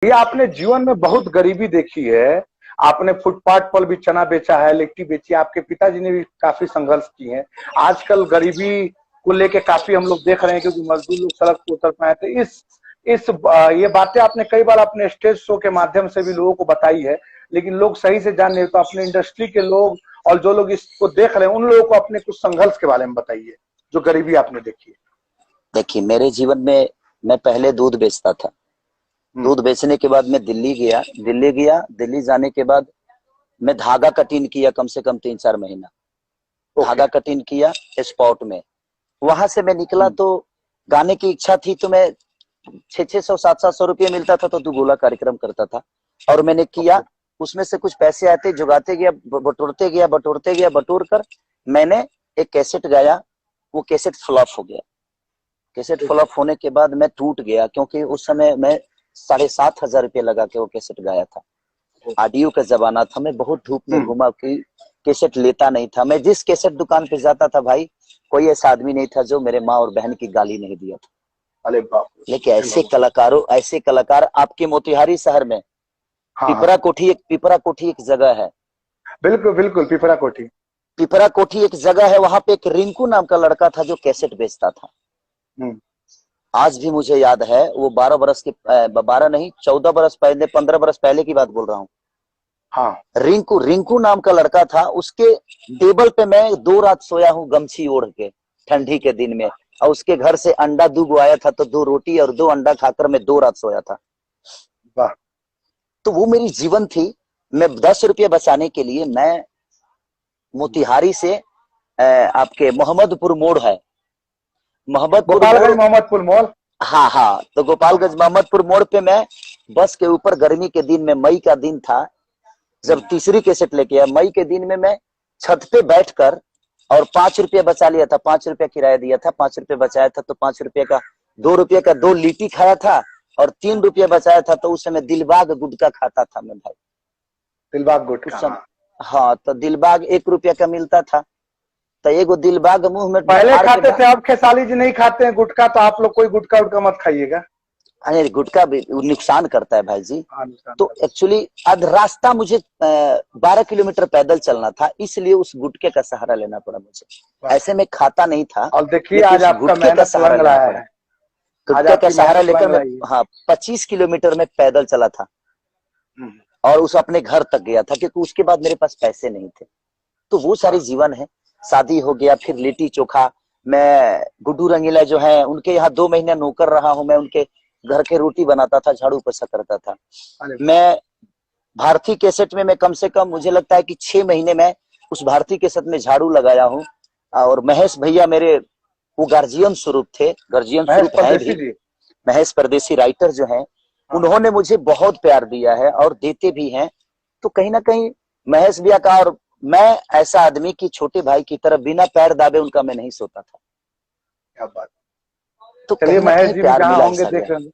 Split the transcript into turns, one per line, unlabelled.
ये आपने जीवन में बहुत गरीबी देखी है। आपने फुटपाथ पर भी चना बेचा है, लिट्टी बेची है। आपके पिताजी ने भी काफी संघर्ष किए हैं। आजकल गरीबी को लेके काफी हम लोग देख रहे हैं, क्योंकि मजदूर लोग सड़क पर उतर पाए। तो ये बातें आपने कई बार अपने स्टेज शो के माध्यम से भी लोगों को बताई है, लेकिन लोग सही से जान नहीं। तो अपने इंडस्ट्री के लोग और जो लोग इसको देख रहे हैं, उन लोगों को अपने कुछ संघर्ष के बारे में बताइए, जो गरीबी आपने देखी है।
देखिए, मेरे जीवन में मैं पहले दूध बेचता था। दूध बेचने के बाद मैं दिल्ली जाने के बाद मैं धागा कटिंग किया कम से कम 3-4 महीना। धागा कटिंग किया स्पॉट में। वहां से मैं निकला तो गाने की इच्छा थी, तो मैं 600 700 रुपये मिलता था तो दुगोला कार्यक्रम करता था। और मैंने किया, उसमें से कुछ पैसे आते, जुगाते गया, बटोरते गया, बटोर कर मैंने एक कैसेट गाया। वो कैसेट फ्लॉप हो गया। कैसेट फ्लॉप होने के बाद मैं टूट गया, क्योंकि उस समय मैं 7,500 रुपये लगा के वो कैसेट गाया था। ऑडियो का जमाना था। मैं बहुत धूप में घुमा कि कैसेट लेता नहीं था। मैं जिस कैसेट दुकान पे जाता था भाई, कोई ऐसा आदमी नहीं था जो मेरे माँ और बहन की गाली नहीं दिया था।
अरे बाप।
लेकिन ऐसे कलाकार आपके मोतिहारी शहर में पिपरा कोठी एक जगह है।
बिल्कुल बिल्कुल, पिपरा कोठी
एक जगह है। वहां पे एक रिंकू नाम का लड़का था जो कैसेट बेचता था। आज भी मुझे याद है, वो 12 नहीं 14 बरस पहले, 15 बरस पहले की बात बोल रहा हूँ।
हाँ।
रिंकू नाम का लड़का था। उसके टेबल पे मैं 2 रात सोया हूँ गमछी ओढ़ के, ठंडी के दिन में। और उसके घर से अंडा 2 आया था, तो 2 रोटी और 2 अंडा खाकर मैं 2 रात सोया था।
वाह।
तो वो मेरी जीवन थी। मैं 10 रुपये बचाने के लिए मैं मोतिहारी से आपके मोहम्मदपुर मोड़ है,
मोहम्मदपुर मोड़।
हाँ, तो गोपालगंज मोहम्मदपुर मोड़ पे मैं बस के ऊपर, गर्मी के दिन में, मई का दिन था जब तीसरी कैसेट लेके आया। मई के दिन में मैं छत पे बैठकर और 5 रुपये बचा लिया था। 5 रुपया किराया दिया था, 5 रुपये बचाया था, तो 5 रुपये का 2 रुपये का 2 लिट्टी खाया था। और 3 रुपये बचाया था, तो उस समय दिलबाग गुटखा खाता था मैं भाई।
दिलबाग गुटखा।
हाँ, तो दिलबाग 1 रुपया का मिलता था। तो एगो दिलबाग मुंह में
पहले खाते थे, अब खेसाली जी नहीं खाते हैं गुटखा। तो आप लोग कोई गुटखा उटका मत खाइएगा।
अरे गुटखा भी नुकसान करता है भाई जी। तो एक्चुअली अब रास्ता मुझे 12 किलोमीटर पैदल चलना था, इसलिए उस गुटके का सहारा लेना पड़ा मुझे। ऐसे में खाता नहीं था।
और देखिए आज आपका
गुटके का सहारा लेना पड़ा। गुटके का सहारा लेकर मैं 25 किलोमीटर में पैदल चला था। और उस अपने घर तक गया था, क्योंकि उसके बाद मेरे पास पैसे नहीं थे। तो वो सारी जीवन है। शादी हो गया, फिर लिट्टी चोखा। मैं गुड्डू रंगीला जो है उनके यहाँ 2 महीने नौकर रहा हूं। मैं उनके घर के रोटी बनाता था, झाड़ू पोछा करता था। मैं भारतीय कैसेट में मैं कम से कम, मुझे लगता है कि 6 महीने में उस भारतीय कैसेट में झाड़ू लगाया हूँ। और महेश भैया मेरे वो गार्जियन स्वरूप थे, गार्जियन स्वरूप है भी। महेश परदेसी राइटर जो है, उन्होंने मुझे बहुत प्यार दिया है और देते भी हैं। तो कहीं ना कहीं महेश भैया का, और मैं ऐसा आदमी की छोटे भाई की तरह बिना पैर दाबे उनका मैं नहीं सोता था।
क्या बात।
तो चलिए, महेश जी भी जहां होंगे
देख रहे हैं।